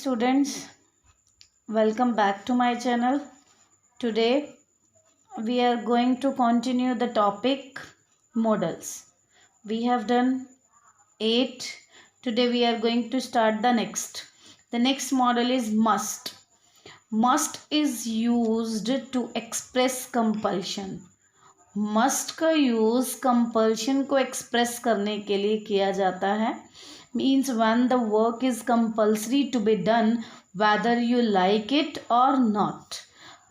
students, welcome back to my channel. Today we are going to continue the topic modals. We have done 8. Today we are going to start the next. The next model is must. Must is used to express compulsion. Must का use compulsion को express करने के लिए किया जाता है. Means when the work is compulsory to be done whether you like it or not.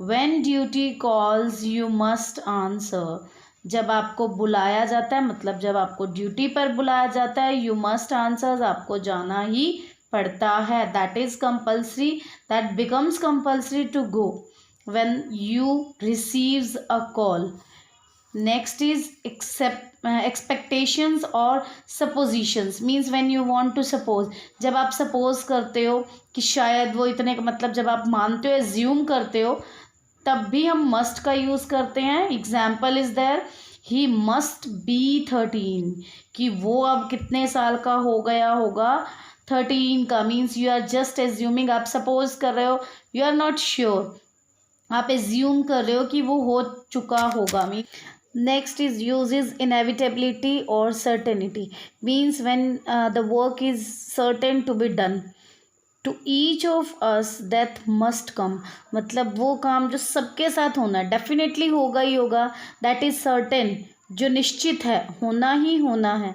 When duty calls you must answer. जब आपको बुलाया जाता है, मतलब जब आपको ड्यूटी पर बुलाया जाता है, यू मस्ट आंसर, आपको जाना ही पड़ता है. That is compulsory. That becomes compulsory to go when you receives a call. Next is expectations और suppositions. Means when you want to suppose. जब आप suppose करते हो कि शायद वो इतने का, मतलब जब आप मानते हो, assume करते हो, तब भी हम must का यूज़ करते हैं. Example is there, he must be 13. कि वो अब कितने साल का हो गया होगा, 13 का. Means you are just assuming, आप suppose कर रहे हो, you are not sure, आप assume कर रहे हो कि वो हो चुका होगा. Next is uses inevitability or certainty. Means when the work is certain to be done. To each of us death must come. मतलब वो काम जो सबके साथ होना है, डेफिनेटली होगा ही होगा. दैट इज सर्टेन, जो निश्चित है, होना ही होना है.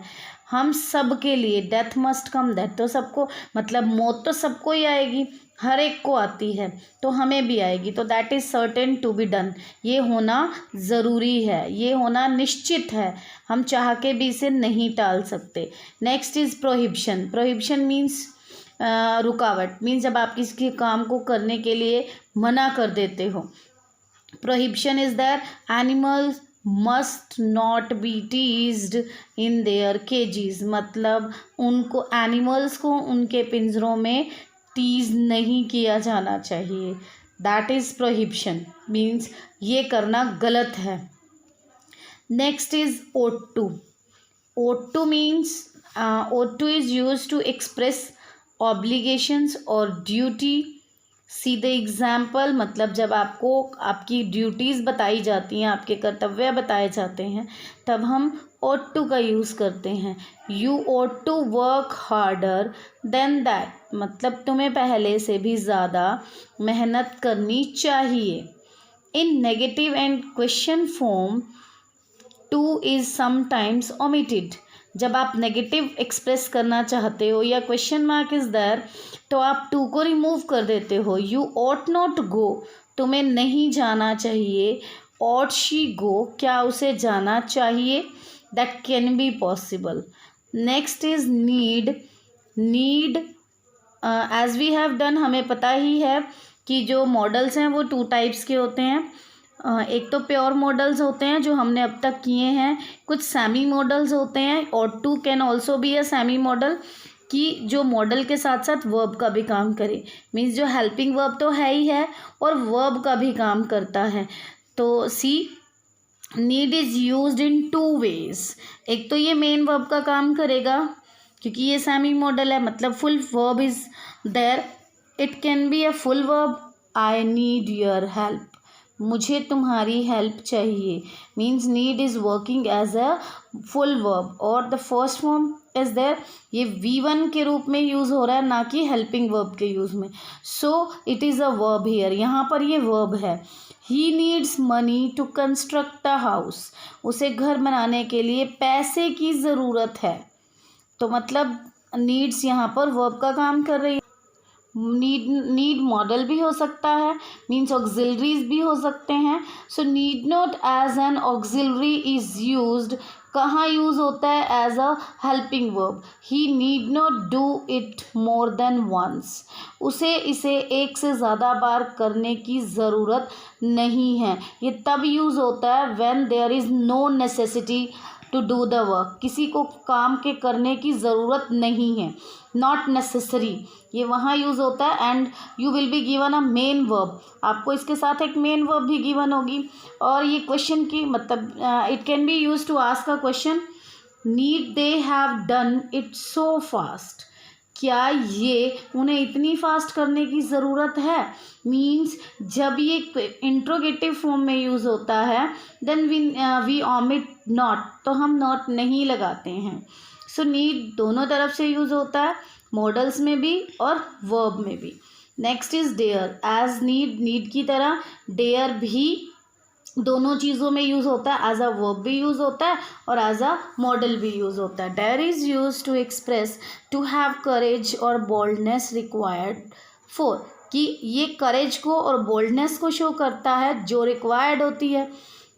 हम सब के लिए डेथ मस्ट कम. डेथ तो सबको, मतलब मौत तो सबको ही आएगी, हर एक को आती है, तो हमें भी आएगी. तो that is certain to be done. ये होना ज़रूरी है, ये होना निश्चित है, हम चाह के भी इसे नहीं टाल सकते. Next is prohibition. Prohibition means रुकावट. मीन्स जब आप किसी काम को करने के लिए मना कर देते हो. Prohibition is that animals must not be teased in their KGs. मतलब उनको, एनिमल्स को उनके पिंजरों में टीज नहीं किया जाना चाहिए. That is prohibition. मीन्स ये करना गलत है. Next is ought to. ought to means ought to is use to express obligations और ड्यूटी. See the example. मतलब जब आपको आपकी ड्यूटीज़ बताई जाती हैं, आपके कर्तव्य बताए जाते हैं, तब हम ought to का यूज़ करते हैं. You ought to work harder than that. मतलब तुम्हें पहले से भी ज़्यादा मेहनत करनी चाहिए. In negative and question form to is sometimes omitted. जब आप नेगेटिव एक्सप्रेस करना चाहते हो या क्वेश्चन मार्क इज़ देयर, तो आप टू को रिमूव कर देते हो. यू ought नॉट गो, तुम्हें नहीं जाना चाहिए. ought शी गो, क्या उसे जाना चाहिए. That can be possible. Next is need. Need as we have done, हमें पता ही है कि जो मॉडल्स हैं वो 2 टाइप्स के होते हैं. एक तो प्योर मॉडल्स होते हैं जो हमने अब तक किए हैं. कुछ सेमी मॉडल्स होते हैं. ought to can also be a semi model, कि जो मॉडल के साथ साथ वर्ब का भी काम करे. मीन्स जो हेल्पिंग वर्ब तो है ही है और वर्ब का भी काम करता है. तो see, need is used in 2 ways. एक तो ये मेन वर्ब का काम करेगा, क्योंकि ये सेमी मॉडल है, मतलब full verb is there. It can be a full verb. I need your help, मुझे तुम्हारी हेल्प चाहिए. Means need is working as a full verb. और the first form is there, ये V1 के रूप में यूज़ हो रहा है, ना कि हेल्पिंग वर्ब के यूज़ में. So it is a verb here. यहाँ पर ये वर्ब है. He needs money to construct a house. उसे घर बनाने के लिए पैसे की ज़रूरत है. तो मतलब नीड्स यहाँ पर वर्ब का काम कर रही है. नीड मॉडल भी हो सकता है, मीन्स ऑक्सिलरीज भी हो सकते हैं. So need not as an auxiliary is used. कहाँ यूज़ होता है? As a helping verb. He need not do it more than once. उसे इसे एक से ज़्यादा बार करने की ज़रूरत नहीं है. ये तब यूज़ होता है when there is no necessity to do the work. किसी को काम के करने की ज़रूरत नहीं है, नॉट नेसेसरी, ये वहाँ यूज़ होता है. And you will be given a main verb. आपको इसके साथ एक मेन वर्ब भी गिवन होगी. और ये क्वेश्चन की, मतलब it can be use to ask a question. Need they have done it so fast. क्या ये उन्हें इतनी फास्ट करने की ज़रूरत है? मीन्स जब ये इंट्रोगेटिव फॉर्म में यूज़ होता है देन वी ऑमिट नॉट, तो हम नॉट नहीं लगाते हैं. सो नीड दोनों तरफ से यूज़ होता है, मॉडल्स में भी और वर्ब में भी. Next is dare. As need की तरह डेयर भी दोनों चीज़ों में यूज़ होता है. एज अ वर्ब भी यूज़ होता है और एज अ मॉडल भी यूज़ होता है. Dare is use to express to have courage और बोल्डनेस रिक्वायर्ड फॉर, कि ये करेज को और बोल्डनेस को शो करता है जो रिक्वायर्ड होती है.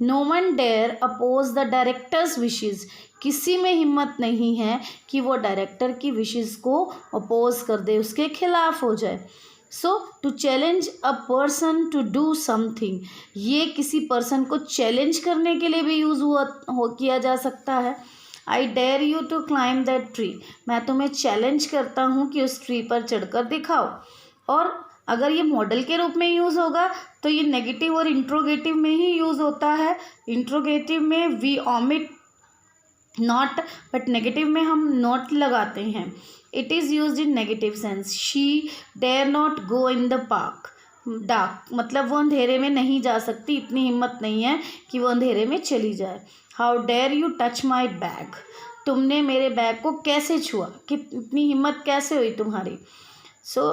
No one dare oppose the directors wishes. किसी में हिम्मत नहीं है कि वो डायरेक्टर की विशेज़ को अपोज कर दे, उसके खिलाफ हो जाए. So to challenge a person to do something, ये किसी पर्सन को चैलेंज करने के लिए भी यूज़ किया जा सकता है. I dare you to climb that tree. मैं तुम्हें चैलेंज करता हूँ कि उस ट्री पर चढ़कर दिखाओ. और अगर ये मॉडल के रूप में यूज़ होगा तो ये नेगेटिव और इंट्रोगेटिव में ही यूज़ होता है. इंट्रोगेटिव में we omit not, but negative में हम नॉट लगाते हैं. It is use in negative sense. She dare not go in the park dark, मतलब वो अंधेरे में नहीं जा सकती, इतनी हिम्मत नहीं है कि वो अंधेरे में चली जाए. How dare you touch my bag. तुमने मेरे बैग को कैसे छुआ, कि इतनी हिम्मत कैसे हुई तुम्हारी. सो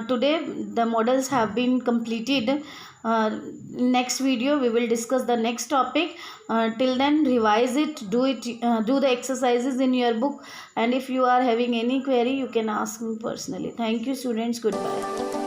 today the models have been completed. Next video we will discuss the next topic. Till then revise it, do the exercises in your book, and if you are having any query you can ask me personally. Thank you students, goodbye.